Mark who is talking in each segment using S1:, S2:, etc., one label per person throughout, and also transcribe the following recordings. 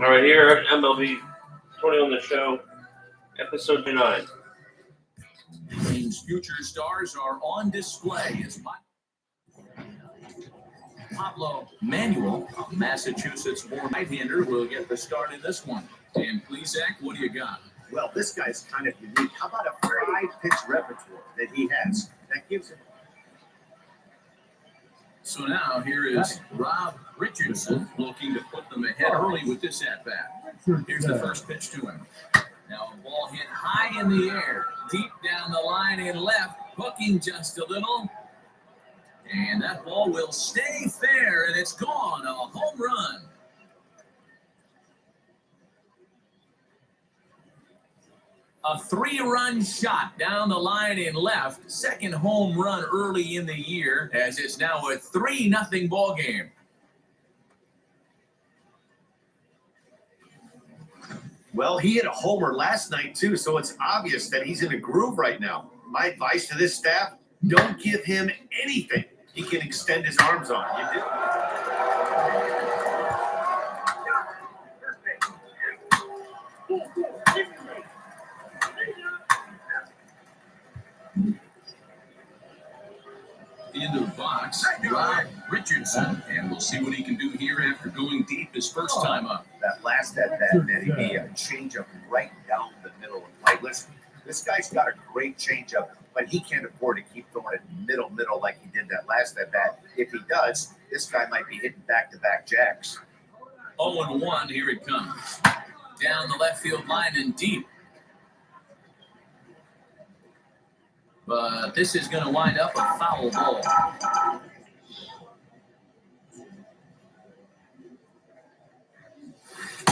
S1: All right, here at MLB 20 on the show, episode 9.
S2: Team's future stars are on display as Pablo Manuel, a Massachusetts-born right-hander, will get the start in this one. And please, Zach, what do you got?
S3: Well, this guy's kind of unique. How about a 5-pitch repertoire that he has? That gives him.
S2: So now here is Rob Richardson looking to put them ahead early with this at-bat. Here's the first pitch to him. Now a ball hit high in the air, deep down the line in left, hooking just a little. And that ball will stay fair, and it's gone, a home run. A 3-run shot down the line in left. Second home run early in the year, as it's now a 3-0 ball game.
S3: Well, he hit a homer last night, too, so it's obvious that he's in a groove right now. My advice to this staff, don't give him anything he can extend his arms on. You do.
S2: Into the box, Rob Richardson, and we'll see what he can do here after going deep his first time up.
S3: That last at-bat, Nettie, be a changeup right down the middle of the plate. Listen, this guy's got a great changeup, but he can't afford to keep throwing it middle like he did that last at-bat. If he does, this guy might be hitting back-to-back jacks.
S2: 0-1, here it comes. Down the left field line and deep. But this is going to wind up a foul ball.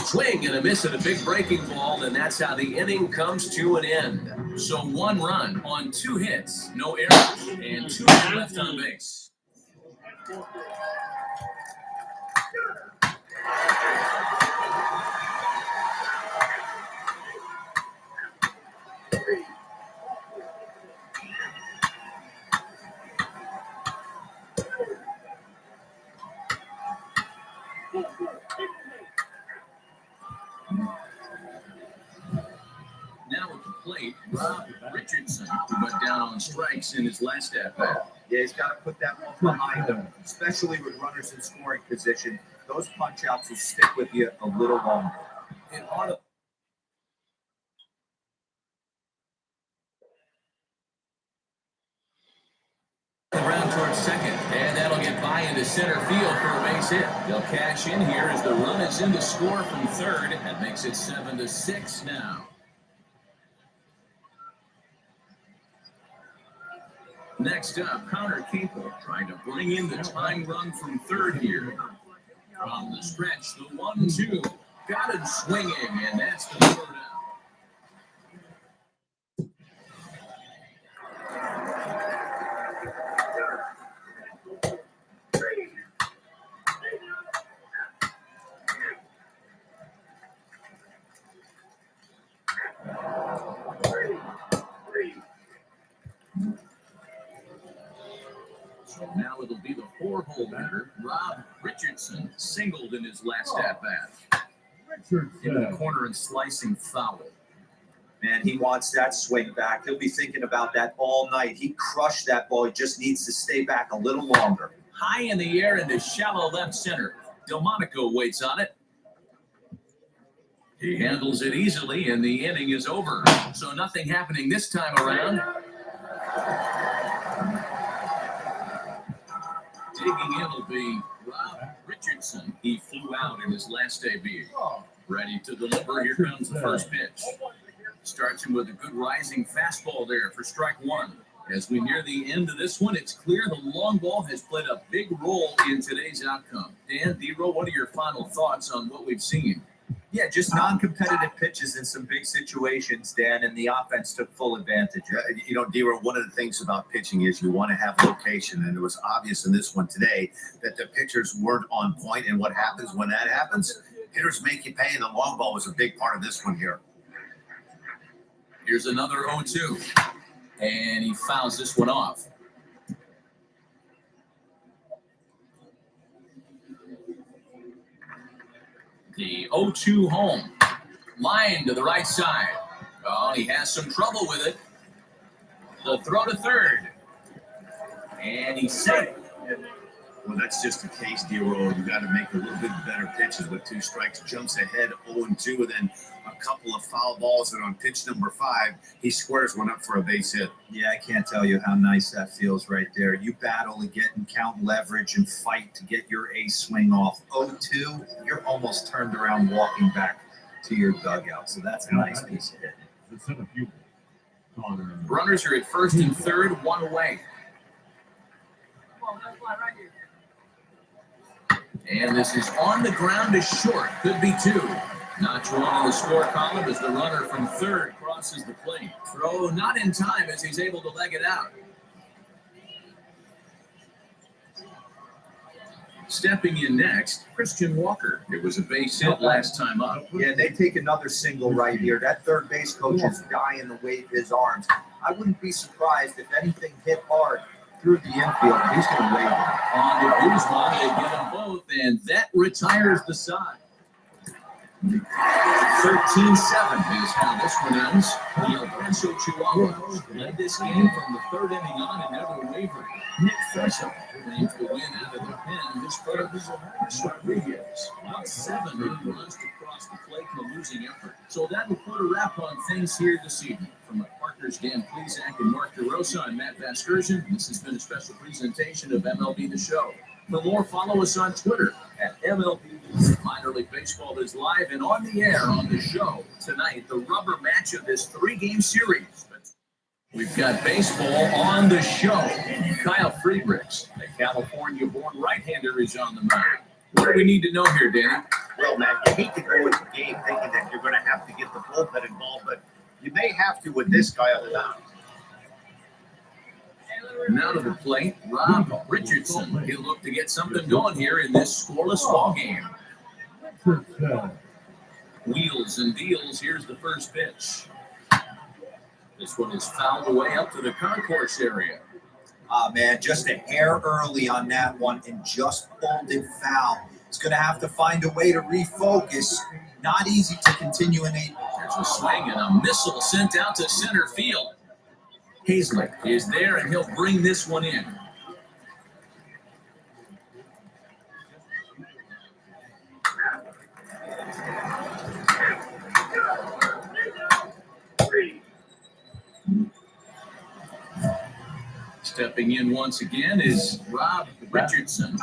S2: Swing and a miss at a big breaking ball, and that's how the inning comes to an end. So 1 run on 2 hits, no errors, and 2 men left on base. Now at the plate, Rob Richardson, who went down on strikes in his last at-bat.
S3: Yeah, he's got to put that one behind him, especially with runners in scoring position. Those punch-outs will stick with you a little longer.
S2: It ought to around towards second, and that'll get by into center field for a base hit. They'll cash in here as the run is in to score from third. That makes it 7-6 now. Next up, Connor Capel trying to bring in the tying run from third here. On the stretch, the 1-2. Got him swinging, and that's the third out. So now it'll be the 4-hole batter, Rob Richardson, singled in his last at-bat. Into the corner and slicing foul.
S3: Man, he wants that swing back. He'll be thinking about that all night. He crushed that ball. He just needs to stay back a little longer.
S2: High in the air into shallow left center. Delmonico waits on it. He handles it easily, and the inning is over. So nothing happening this time around. Digging in will be Rob Richardson. He flew out in his last debut. Ready to deliver. Here comes the first pitch. Starts him with a good rising fastball there for strike 1. As we near the end of this one, it's clear the long ball has played a big role in today's outcome. Dan, D-Row, what are your final thoughts on what we've seen?
S3: Yeah, just non-competitive pitches in some big situations, Dan, and the offense took full advantage. You know, D-Row, one of the things about pitching is you want to have location, and it was obvious in this one today that the pitchers weren't on point, and what happens when that happens? Hitters make you pay, and the long ball was a big part of this one here.
S2: Here's another 0-2, and he fouls this one off. The 0-2 home. Line to the right side. Oh, he has some trouble with it. The throw to third. And he's safe.
S3: Well, that's just the case, D-Roll. You got to make a little bit better pitches with 2 strikes. Jumps ahead 0-2, and then a couple of foul balls. And on pitch number 5, he squares one up for a base hit.
S4: Yeah, I can't tell you how nice that feels right there. You battle to get and count leverage and fight to get your ace swing off. 0-2, you're almost turned around walking back to your dugout. So that's a nice piece of hitting.
S2: Runners are at first and third, 1 away. And this is on the ground to short. Could be 2. Notch 1 in the score column as the runner from third crosses the plate. Throw not in time as he's able to leg it out. Stepping in next, Christian Walker. It was a base hit last time up.
S4: Yeah, they take another single right here. That third base coach is dying to wave his arms. I wouldn't be surprised if anything hit hard through the infield. He's going to wave it.
S2: On to Guzman, they get them both, and that retires the side. 13-7 is how this one ends. The El Paso Chihuahuas led this game from the third inning on and never wavered. Nick Fessel claims the win out of the pen. This first, Rodriguez out 7 runs to cross the plate in a losing effort. So that will put a wrap on things here this evening. From my partners Dan Plesac and Mark DeRosa, I'm Matt Vasgersian. This has been a special presentation of MLB The Show. For more, follow us on Twitter at MLB. Minor League Baseball is live and on the air on the show tonight. The rubber match of this 3-game series. We've got baseball on the show. Kyle Friedrichs, the California-born right-hander, is on the mound. What do we need to know here, Danny?
S3: Well, Matt, you hate to go into the game thinking that you're going to have to get the bullpen involved, but you may have to with this guy on the mound.
S2: Now to the plate, Rob Richardson. He'll look to get something going here in this scoreless ball game. Wheels and deals. Here's the first pitch. This one is fouled away up to the concourse area.
S4: Man, just a hair early on that one and just pulled it foul. He's going to have to find a way to refocus. Not easy to continue in a...
S2: There's a swing and a missile sent out to center field. Hazlett is there, and he'll bring this one in. Stepping in once again is Rob Richardson.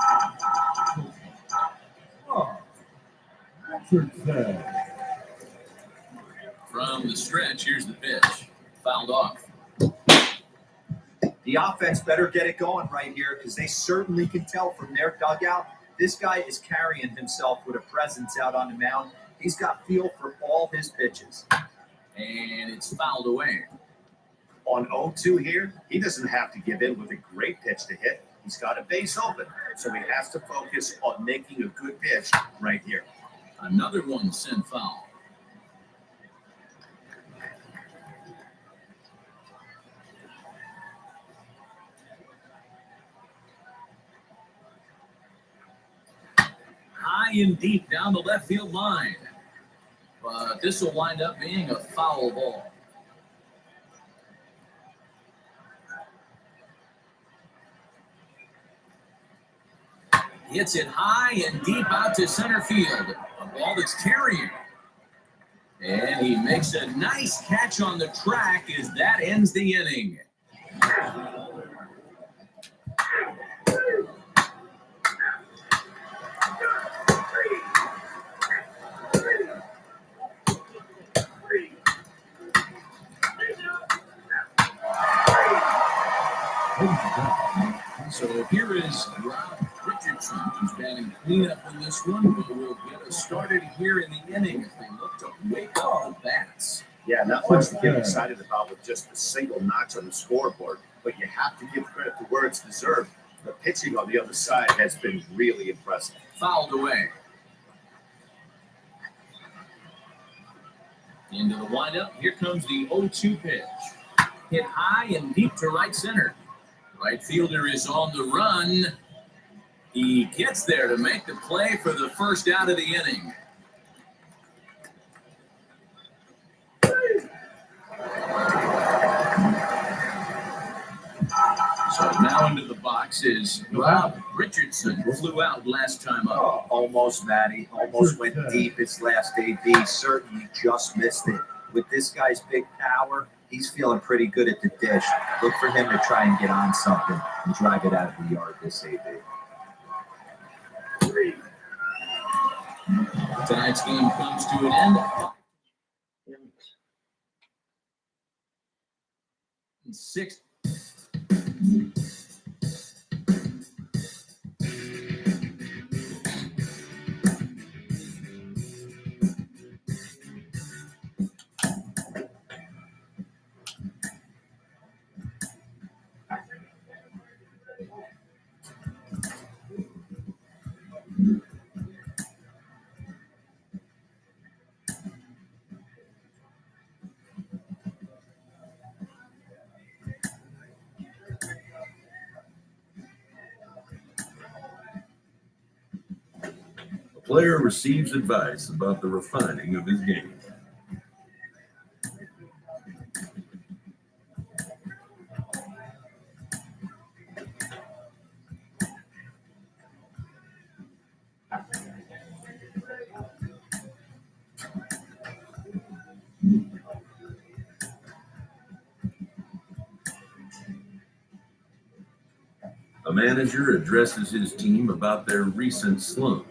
S2: From the stretch, here's the pitch. Fouled off.
S4: The offense better get it going right here because they certainly can tell from their dugout. This guy is carrying himself with a presence out on the mound. He's got feel for all his pitches.
S2: And it's fouled away.
S3: On 0-2 here, he doesn't have to give in with a great pitch to hit. He's got a base open, so he has to focus on making a good pitch right here.
S2: Another one sent foul. High and deep down the left field line. But this will wind up being a foul ball. Hits it high and deep out to center field. A ball that's carrying. And he makes a nice catch on the track as that ends the inning. So here is Rob Richardson, who's batting cleanup in this one, who will get us started here in the inning if they look to wake up the bats.
S3: Yeah, not much to get excited about with just a single notch on the scoreboard, but you have to give credit to where it's deserved. The pitching on the other side has been really impressive.
S2: Fouled away. Into the windup. Here comes the 0-2 pitch. Hit high and deep to right center. Right fielder is on the run. He gets there to make the play for the first out of the inning. Now into the box is Rob Richardson. Flew out last time up.
S3: Almost, Matty. Almost went deep its last AB. Certainly just missed it. With this guy's big power, he's feeling pretty good at the dish. Look for him to try and get on something and drive it out of the yard this AB.
S2: Tonight's game comes to an end. And 6.
S5: Player receives advice about the refining of his game. A manager addresses his team about their recent slump.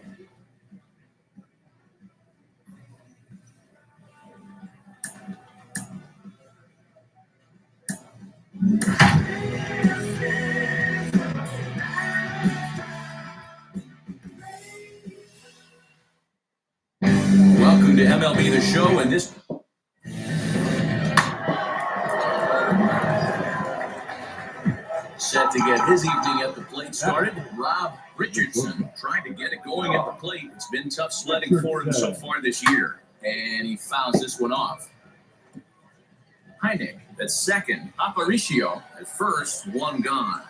S2: Welcome to MLB The Show, and this set to get his evening at the plate started. Rob Richardson trying to get it going at the plate. It's been tough sledding for him so far this year, and he fouls this one off. Heineck at second. Aparicio at first. One gone.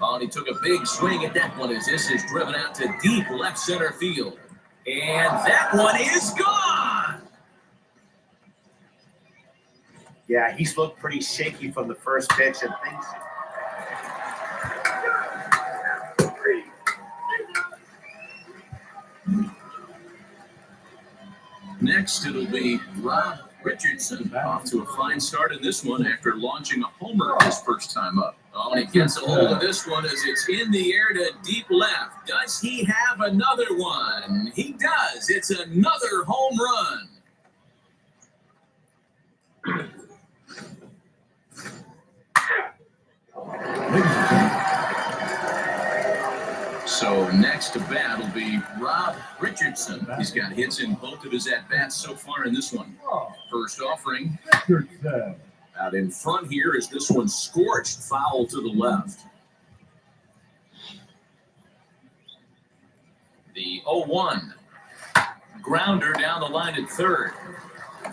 S2: Oh, and he took a big swing at that one as this is driven out to deep left center field. And that one is gone!
S3: Yeah, he's looked pretty shaky from the first pitch and things.
S2: Next, it'll be Rob Richardson off to a fine start in this one after launching a homer his first time up. Oh, and he gets a hold of this one as it's in the air to deep left. Does he have another one? He does. It's another home run. So next to bat will be Rob Richardson. He's got hits in both of his at-bats so far in this one. First offering. Out in front here is this one scorched foul to the left. The 0-1. Grounder down the line at third.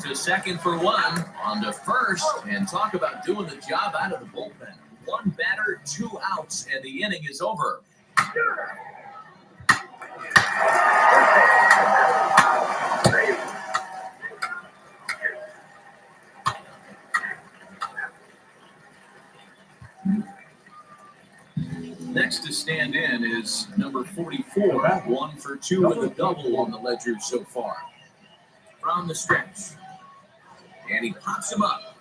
S2: To second for one. On to first. And talk about doing the job out of the bullpen. One batter, 2 outs, and the inning is over. Next to stand in is number 44, 1 for 2 with a double on the ledger so far. From the stretch. And he pops him up,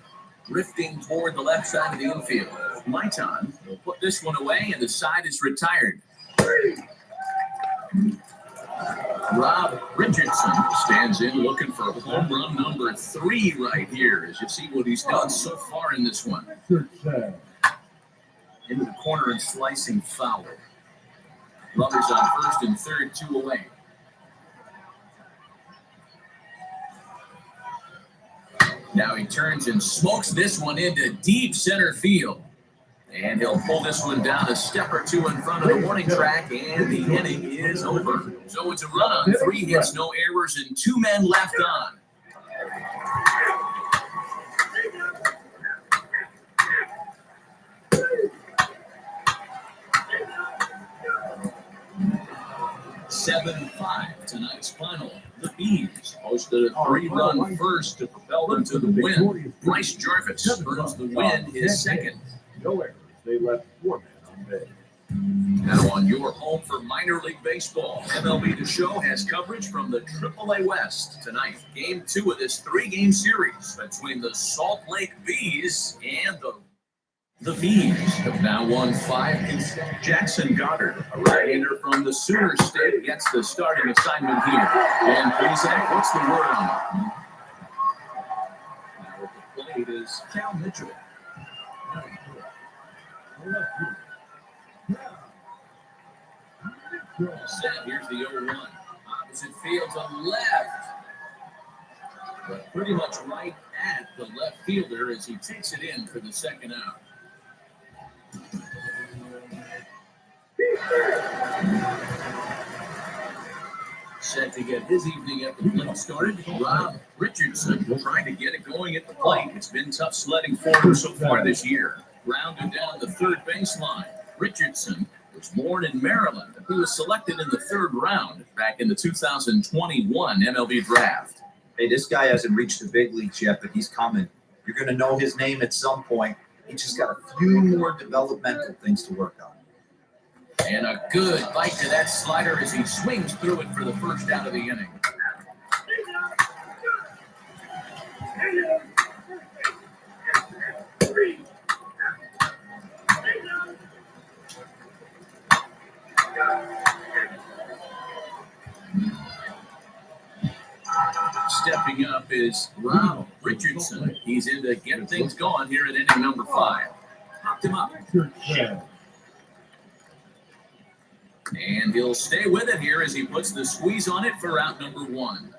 S2: drifting toward the left side of the infield. Maitan will put this one away, and the side is retired. Rob Richardson stands in looking for home run number 3 right here, as you see what he's done so far in this one. Into the corner and slicing foul. Runners on first and third, 2 away. Now he turns and smokes this one into deep center field. And he'll pull this one down a step or 2 in front of the warning track, and the inning is over. So it's a run on 3 hits, no errors, and 2 men left on. 7-5 tonight's final. The Bees hosted a 3-run first to propel them to the win. Bryce Jarvis earns the win, his second.
S6: No errors. They left 4 men on base.
S2: Now on your home for minor league baseball, MLB The Show has coverage from the AAA West. Tonight, Game 2 of this 3-game series between the Salt Lake Bees and the Bees have now won 5 consecutive. Jackson Goddard, a right-hander from the Sooner State, gets the starting assignment here. And please, Zach, what's the word on it? Now at the plate is Cal Mitchell. Set. Here's the 0-1. Opposite field to left. But pretty much right at the left fielder as he takes it in for the second out. Set to get his evening at the plate started. Rob Richardson trying to get it going at the plate. It's been tough sledding for him so far this year. Rounded down the third baseline. Richardson was born in Maryland. He was selected in the 3rd round back in the 2021 MLB draft.
S4: Hey, this guy hasn't reached the big leagues yet, but he's coming. You're going to know his name at some point. He just got a few more developmental things to work on.
S2: And a good bite to that slider as he swings through it for the first out of the inning. Stepping up is Rob Richardson. He's in to get things going here at inning number 5. Popped him up. And he'll stay with it here as he puts the squeeze on it for out number 1.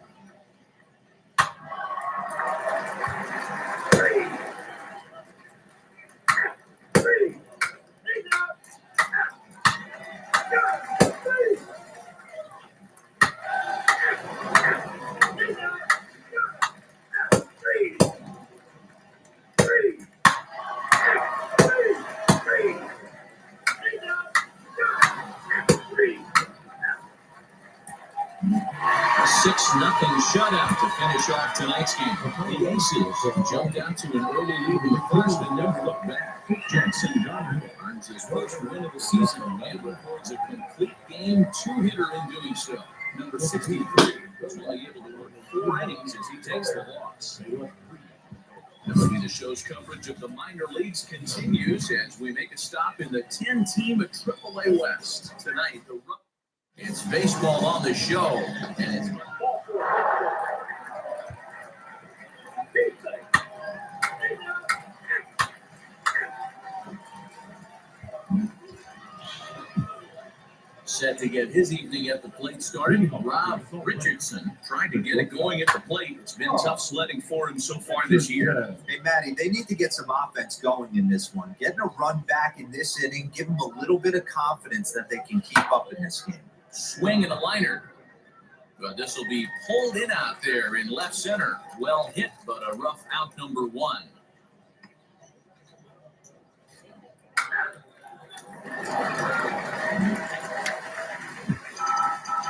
S2: Nothing shutout to finish off tonight's game. The Aces jumped out to an early lead in the first and never looked back. Jackson Goddard earns his first win of the season and records a complete game 2-hitter in doing so. Number 63 was only able to work 4 innings as he takes the loss. MLB The Show's coverage of the minor leagues continues as we make a stop in the 10-team AAA West. Tonight, it's baseball on the show, and it's set to get his evening at the plate started. Rob Richardson trying to get it going at the plate. It's been tough sledding for him so far this year.
S4: Hey, Matty, they need to get some offense going in this one. Getting a run back in this inning, give them a little bit of confidence that they can keep up in this game.
S2: Swing and a liner. But this will be pulled in out there in left center. Well hit, but a rough out number 1.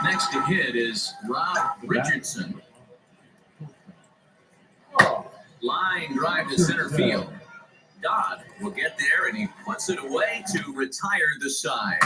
S2: Next to hit is Rob Richardson. Line drive to center field. Dodd will get there, and he puts it away to retire the side.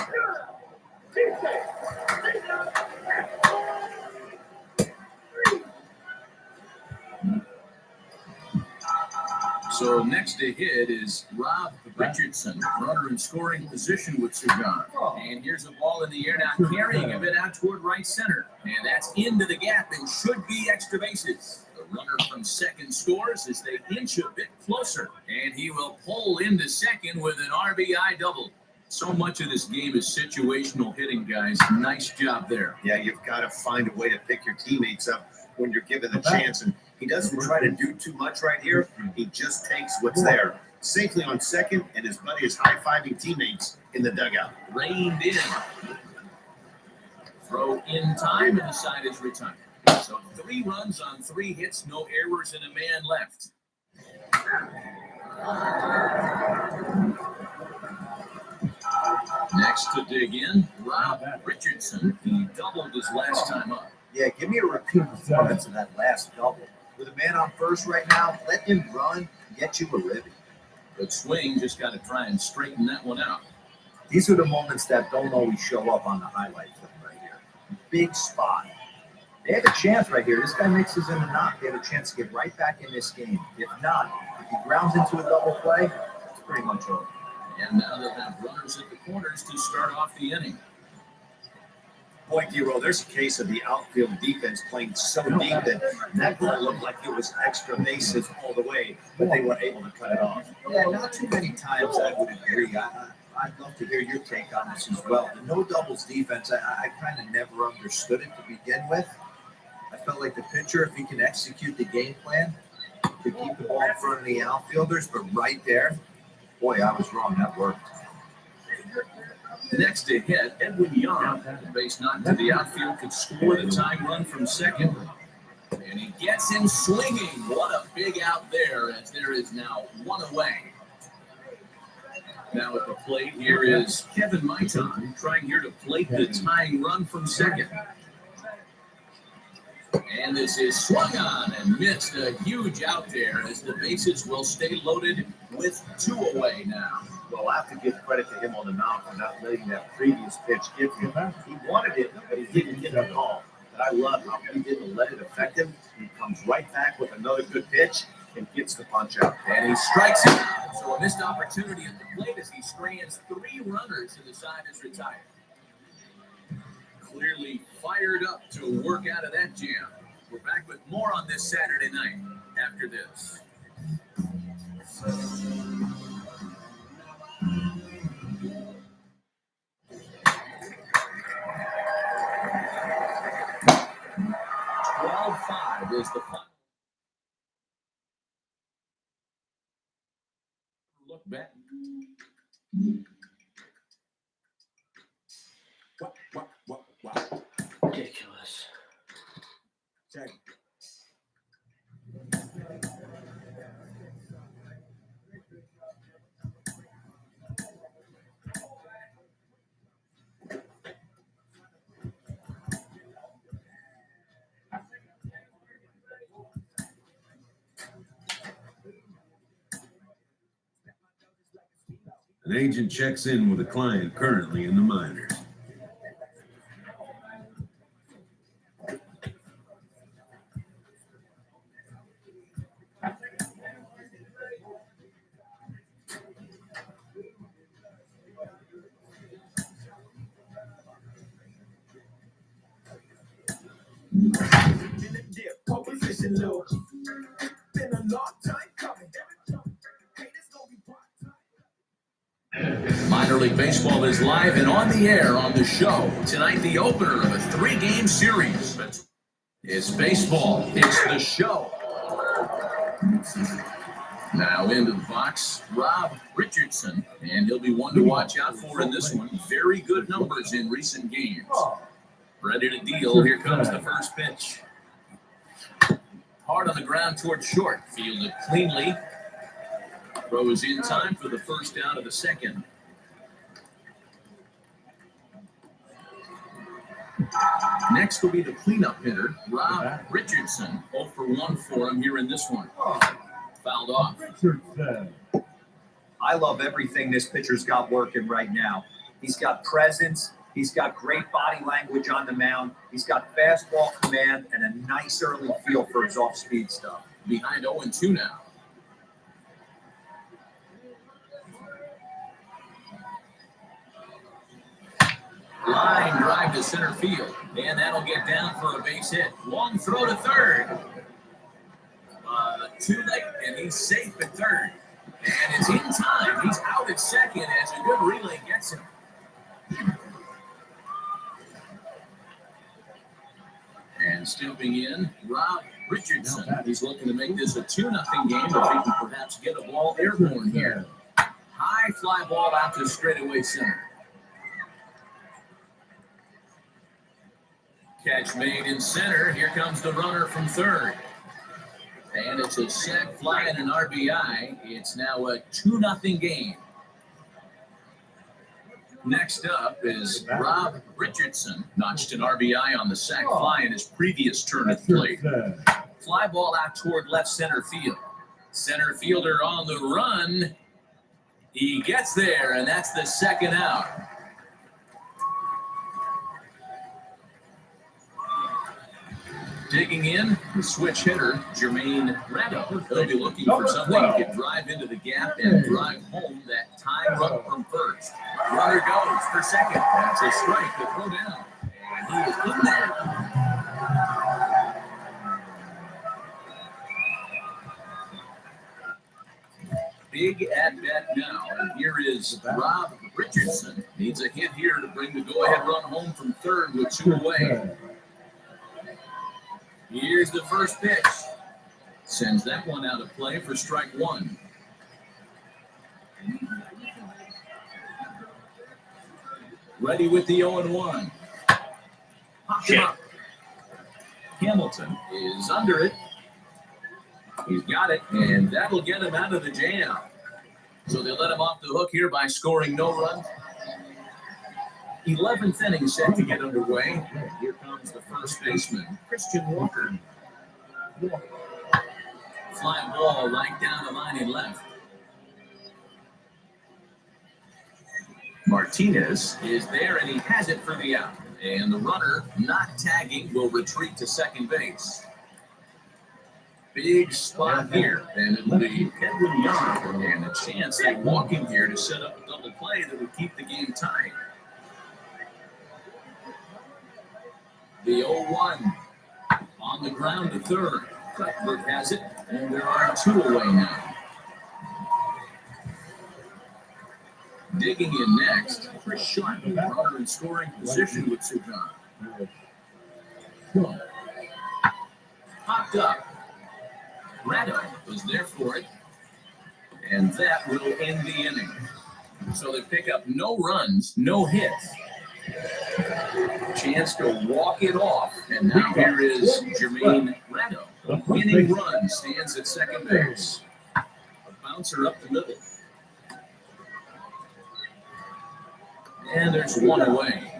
S2: So next to hit is Rob Richardson, runner in scoring position with Sagan. And here's a ball in the air now, carrying a bit out toward right center. And that's into the gap and should be extra bases. The runner from second scores as they inch a bit closer. And he will pull into second with an RBI double. So much of this game is situational hitting, guys. Nice job there.
S3: Yeah, you've got to find a way to pick your teammates up when you're given the chance. And he doesn't try to do too much right here. He just takes what's there. Safely on second, and his buddy is high-fiving teammates in the dugout.
S2: Reined in. Throw in time, and the side is retired. So 3 runs on 3 hits, no errors, and a man left. Next to dig in, Rob Richardson. He doubled his last time up.
S3: Yeah, give me a repeat performance of that last double. With a man on first right now, let him run, get you a ribby.
S2: Good swing, just got to try and straighten that one out.
S3: These are the moments that don't always show up on the highlight film right here. Big spot. They have a chance right here. This guy mixes in the knot. They have a chance to get right back in this game. If not, if he grounds into a double play, it's pretty much over.
S2: And now they'll have runners at the corners to start off the inning.
S3: Boy, D-Roll, there's a case of the outfield defense playing so deep that ball looked like it was extra bases all the way, but they were able to cut it off. Yeah, not too many times I would agree. I'd love to hear your take on this as well. The no doubles defense, I kind of never understood it to begin with. I felt like the pitcher, if he can execute the game plan, could keep the ball in front of the outfielders, but right there, boy, I was wrong. That worked.
S2: Next to hit, Edwin Young, the base knocked to the outfield, could score the tying run from second. And he gets him swinging. What a big out there, as there is now one away. Now at the plate, here is Kevin Maitan, trying here to plate the tying run from second. And this is swung on and missed. A huge out there, as the bases will stay loaded with two away now.
S3: Well, I have to give credit to him on the mound for not letting that previous pitch get to him. He wanted it, but he didn't get the call. And I love how he didn't let it affect him. He comes right back with another good pitch and gets the punch out.
S2: And he strikes him out. So a missed opportunity at the plate as he strands three runners to the side is retired. Clearly fired up to work out of that jam. We're back with more on this Saturday night after this. Is the final look back.
S6: Wow.
S1: Ridiculous.
S6: Check.
S5: An agent checks in with a client currently in the minors.
S2: Minor League Baseball is live and on the air on the show. Tonight, the opener of a three-game series. It's baseball. It's the show. Now into the box, Rob Richardson, and he'll be one to watch out for in this one. Very good numbers in recent games. Ready to deal. Here comes the first pitch. Hard on the ground towards short. Fielded cleanly. Throw is in time for the first out of the second. Next will be the cleanup hitter, Rob Richardson. 0 for 1 for him here in this one. Fouled off.
S3: I love everything this pitcher's got working right now. He's got presence. He's got great body language on the mound. He's got fastball command and a nice early feel for his off-speed stuff.
S2: Behind 0-2 now. Line drive to center field. And that'll get down for a base hit. Long throw to third. Too late, and he's safe at third. And it's in time. He's out at second as a good relay gets him. And stepping in, Rob Richardson. He's looking to make this a 2-0 game if he can perhaps get a ball airborne here. High fly ball out to straightaway center. Catch made in center. Here comes the runner from third. And it's a sac fly and an RBI. It's now a 2-0 game. Next up is Rob Richardson. Notched an RBI on the sac fly in his previous turn at the plate. Fly ball out toward left center field. Center fielder on the run. He gets there, and that's the second out. Digging in, the switch hitter, Jermaine Redo. He'll be looking for something he can drive into the gap and drive home that time run from first. Runner goes for second. That's a strike to throw down. And he is in there. Big at bat now, and here is Rob Richardson. Needs a hit here to bring the go-ahead run home from third with 2 away. Here's the first pitch. Sends that one out of play for strike 1. Ready with the 0-1. Popped him up. Hamilton is under it. He's got it, and that'll get him out of the jam. So they let him off the hook here by scoring no run. 11th inning set to get underway. Here comes the first baseman, Christian Walker. Fly ball right down the line in left. Martinez is there, and he has it for the out. And the runner, not tagging, will retreat to second base. Big spot here, and it'll be Edwin Young, and a chance at walking here to set up a double play that would keep the game tied. The 0-1 on the ground to third. Cuthbert has it, and there are 2 away now. Digging in next, Chris Sharp, runner in scoring position with Sugan. Popped up. Redo was there for it, and that will end the inning. So they pick up no runs, no hits. Chance to walk it off, and now here is Jermaine Redo. A winning run stands at second base. A bouncer up the middle. And there's 1 away.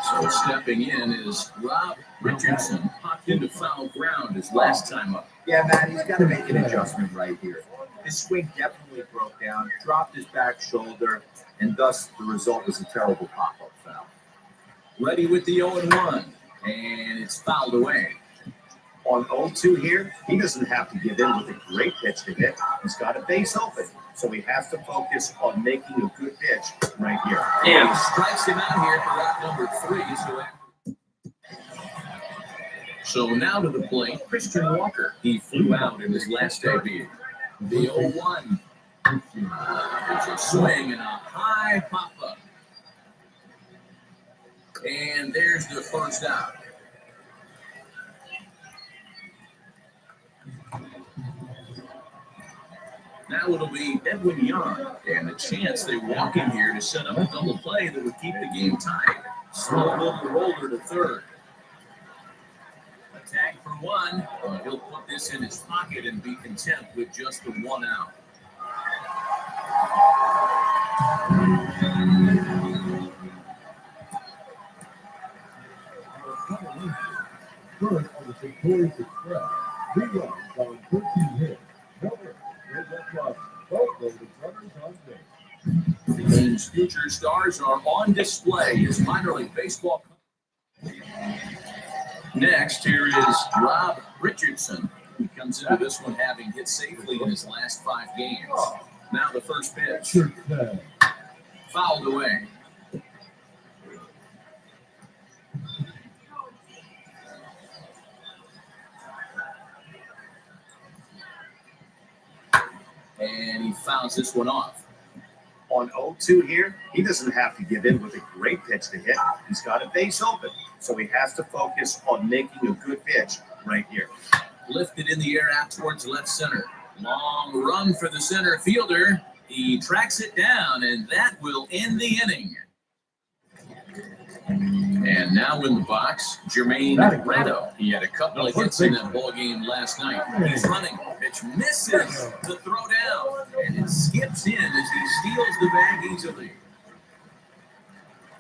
S2: So stepping in is Rob Richardson. Popped into foul ground his last time up.
S3: Yeah, Matt, he's got to make an adjustment right here. His swing definitely broke down, dropped his back shoulder, and thus the result was a terrible pop-up foul.
S2: Ready with the 0-1, and it's fouled away.
S3: On 0-2 here, he doesn't have to give in with a great pitch to hit. He's got a base open, so he has to focus on making a good pitch right here.
S1: Yeah.
S2: He strikes him out here for out number 3. So now to the plate, Christian Walker. He flew out in his last debut. The 0-1. There's a swing and a high pop-up. And there's the first out. Now it'll be Edwin Young, and a chance they walk in here to set up a double play that would keep the game tied. Slow little roller to third. A tag for 1, but he'll put this in his pocket and be content with just the 1 out.
S6: First for the Victorious Express. 3 runs on 13 hits. Number is that plus. Both of the runners on base.
S2: The game's future stars are on display as minor league baseball. Next, here is Rob Richardson. He comes into this one having hit safely in his last 5 games. Now the first pitch. Fouled away. And he fouls this one off.
S3: On 0-2 here, he doesn't have to give in with a great pitch to hit. He's got a base open, so he has to focus on making a good pitch right here.
S2: Lifted in the air out towards left center. Long run for the center fielder. He tracks it down, and that will end the inning. And now in the box, Jermaine Redo. He had a couple of hits in that ball game last night. He's running. Pitch pitch misses the throw down, and it skips in as he steals the bag easily.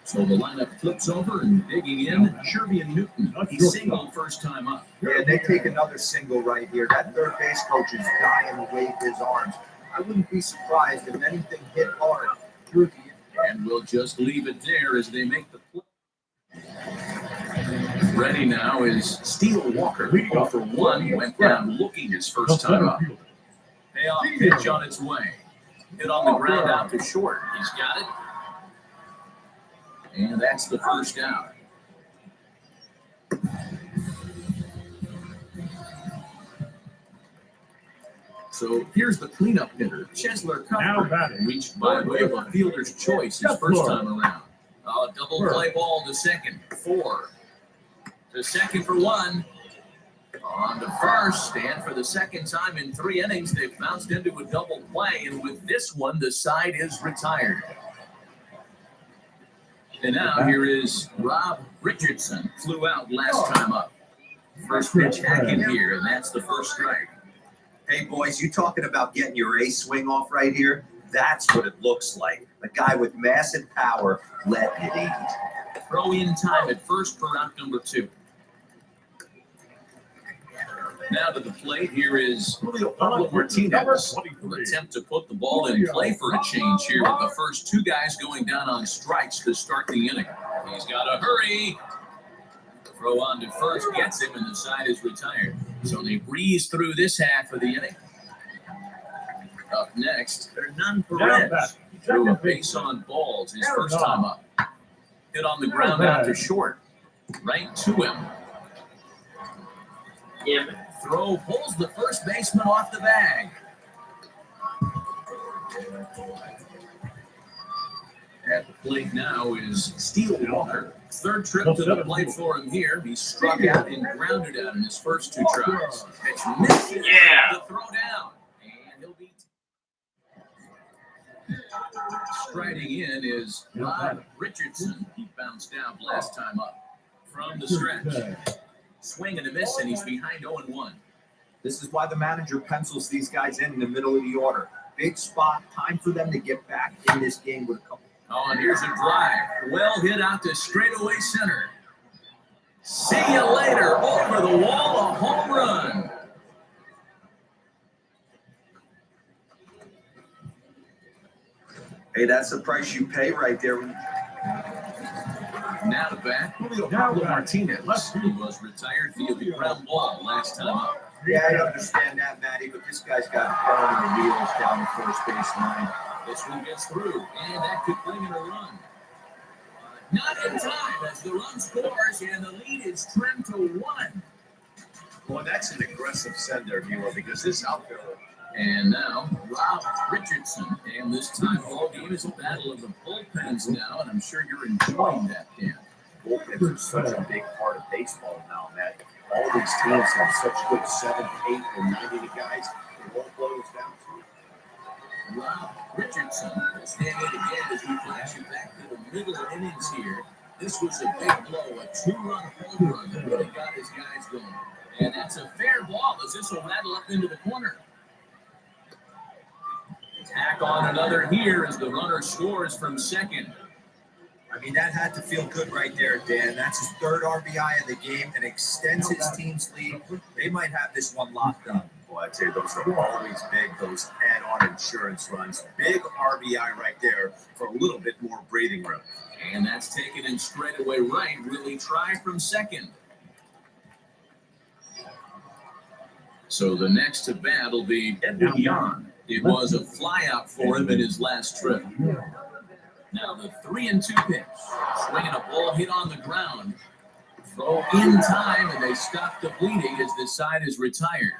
S2: So the lineup flips over and digging in, Sherby and Newton. He singled first time up.
S3: Yeah, they take another single right here. That third base coach is dying to wave his arms. I wouldn't be surprised if anything hit hard through the.
S2: And we'll just leave it there as they make the play. Ready now is Steele Walker. 0 for 1, went down looking his first time up. Payoff pitch on its way. Hit on the ground out to short. He's got it. And that's the first down. So here's the cleanup hitter, Chesler Cuthbert, reached by way of a fielder's choice his first time around. A double play ball to second, 4. To second for 1. On to first, and for the second time in 3 innings, they've bounced into a double play, and with this one, the side is retired. And now here is Rob Richardson, flew out last time up. First pitch hacking here, and that's the first strike.
S3: Hey, boys, you talking about getting your ace swing off right here? That's what it looks like. A guy with massive power letting it eat.
S2: Throw in time at first for out number 2. Now to the plate, here is Pablo Martinez. Will attempt to put the ball in play for a change here with the first 2 guys going down on strikes to start the inning. He's got to hurry. Throw on to first gets him, and the side is retired. So they breeze through this half of the inning. Up next, Hernan Perez. He threw a base on balls his first time up. Hit on the ground out to short. Right to him. Throw pulls the first baseman off the bag. At the plate now is Steele Walker. Third trip to the plate for him here. He struck out and grounded out in his first 2 tries. Pitch misses the throw down. And he'll be striding in is Rob Richardson. He bounced out last time up. From the stretch. Swing and a miss, and he's behind 0-1.
S3: This is why the manager pencils these guys in the middle of the order. Big spot, time for them to get back in this game with a couple.
S2: Oh, and here's a drive. Well hit out to straightaway center. See you later. Over the wall, a home run.
S3: Hey, that's the price you pay right there.
S2: Now to bat, Pablo Martinez. He was retired via the ground ball last time up.
S3: Yeah, I understand that, Matty, but this guy's got burning wheels down the first base line.
S2: This one gets through, and that could bring in a run. Not in time as the run scores, and the lead is trimmed to 1.
S3: Boy, that's an aggressive sender, Hero, because this outfielder.
S2: And now, Rob Richardson. And this time, ball game is a battle of the bullpens now, and I'm sure you're enjoying that, Dan.
S3: Bullpens are such a big part of baseball now, Matt. All these teams have such good 7, 8, or 9 inning guys. It won't blow us down to.
S2: Rob Richardson will stand in again as we flash you back to the middle innings here. This was a big blow, a 2-run home run that really got his guys going. And that's a fair ball as this will rattle up into the corner. Tack on another here as the runner scores from second.
S3: I mean, that had to feel good right there, Dan. That's his 3rd RBI of the game and extends his team's lead. They might have this one locked up. Boy, I'd say those are always big, those add-on insurance runs. Big RBI right there for a little bit more breathing room.
S2: And that's taken in straightaway right. Really try from second. So the next to bat will be Edwin Yan. It was a flyout for him in his last trip. Now the 3-2 pitch. Swinging a ball hit on the ground. Throw in time, and they stop the bleeding as this side is retired.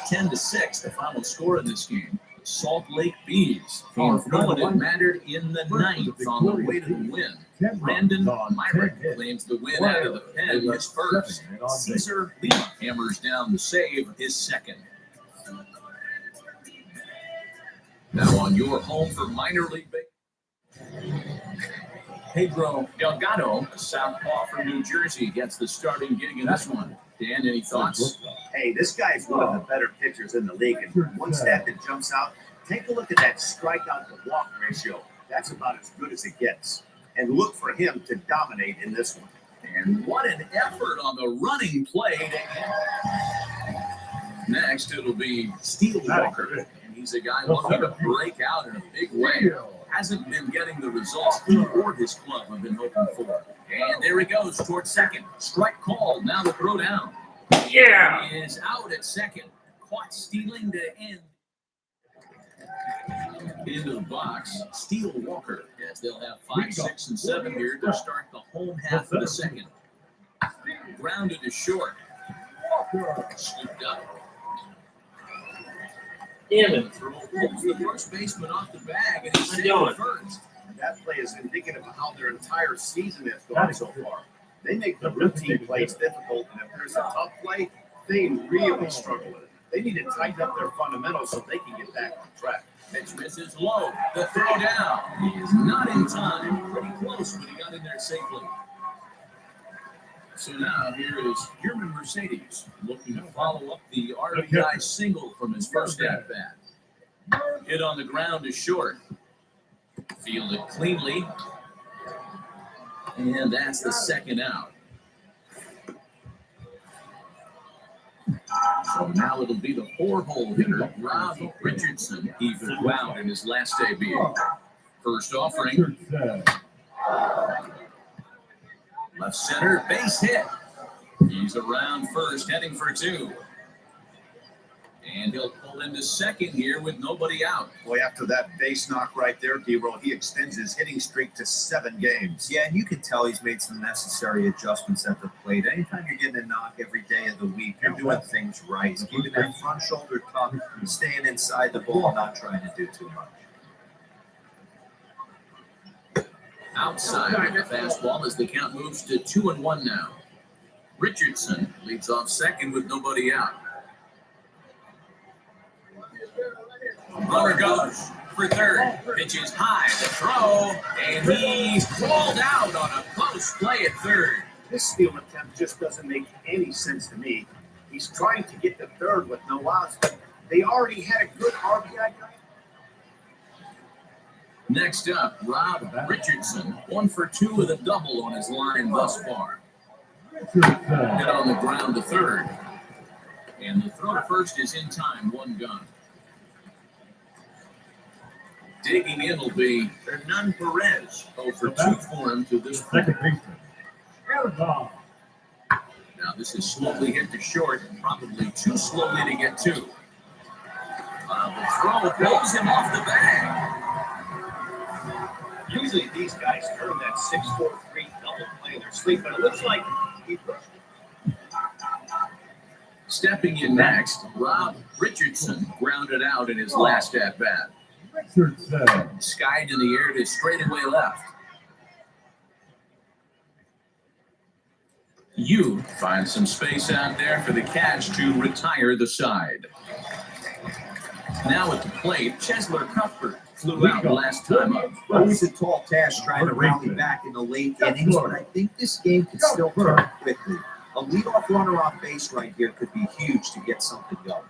S2: 10-6, the final score in this game. Salt Lake Bees came through, and it mattered in the 9th on the way to the win. Brandon Myrick claims the win out of the pen, his first. Cesar Lima hammers down the save, his second. Now on your home for minor league baseball. Pedro Delgado, a southpaw from New Jersey, gets the starting gig in this one. Dan, any thoughts?
S3: Hey, this guy's one of the better pitchers in the league. And one stat that jumps out, take a look at that strikeout to walk ratio. That's about as good as it gets. And look for him to dominate in this one.
S2: And what an effort on the running play to end. Next, it'll be Steele Walker. And he's a guy looking to break out in a big way. Hasn't been getting the results he or his club have been hoping for. And there he goes towards second. Strike called. Now the throw down.
S1: Yeah.
S2: He is out at second. Caught stealing to end. Into the box, Steele Walker, as they'll have 5, 6, and 7 here to start the home half of the second. Grounded to short. Scooped up.
S1: Damn it.
S2: Throw pulls the first baseman off the bag, and he's
S1: Doing?
S2: first.
S3: That play is indicative of how their entire season has gone so far. They make the routine plays difficult, and if there's a tough play, they really struggle with it. They need to tighten up their fundamentals so they can get back on track.
S2: Pitch misses low. The throw down. He is not in time. Pretty close, but he got in there safely. So now here is German Mercedes looking to follow up the RBI single from his first at bat. Hit on the ground is short. Fielded cleanly. And that's the second out. So now it'll be the 4-hole hitter, Rob Richardson. He flew out in his last debut. First offering. Left center, base hit. He's around first, heading for 2. And he'll pull into second here with nobody out.
S3: Boy, after that base knock right there, D-Roll, he extends his hitting streak to 7 games.
S4: Yeah, and you can tell he's made some necessary adjustments at the plate. Anytime you're getting a knock every day of the week, you're doing things right. Keeping that front shoulder tucked, staying inside the ball, not trying to do too much.
S2: Outside the fastball as the count moves to 2-1 now. Richardson leads off second with nobody out. Runner goes for third. Pitches high, the throw, and he's called out on a close play at third.
S3: This steal attempt just doesn't make any sense to me. He's trying to get to third with no outs, but they already had a good RBI guy.
S2: Next up, Rob Richardson, 1 for 2 with a double on his line thus far. Hit on the ground to third. And the throw to first is in time, 1 gun. Digging in will be Hernan Perez. 0 for 2 for him to this point.
S6: Second baseman.
S2: Now this is slowly hit to short, and probably too slowly to get to. The throw blows him off the bag.
S3: Usually these guys turn that 6-4-3 double play in their sleep, but it looks like he pushed it.
S2: Stepping in next, Rob Richardson grounded out in his last at-bat.
S6: Richardson.
S2: Skied in the air to straightaway left. You find some space out there for the catch to retire the side. Now at the plate, Chesler Cuthbert flew out last time up.
S4: Always a tall task trying to rally back in the late innings, but I think this game could still turn quickly. A leadoff runner off base right here could be huge to get something going.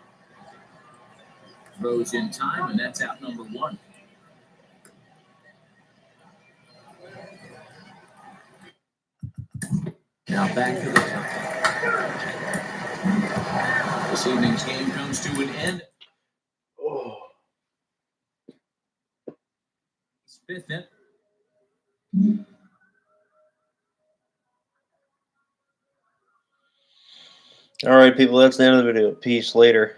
S2: Throws in time, and that's out number 1. Now back to the top. This evening's game comes to an end.
S1: Oh.
S2: It's 5th inning.
S7: All right, people, that's the end of the video. Peace. Later.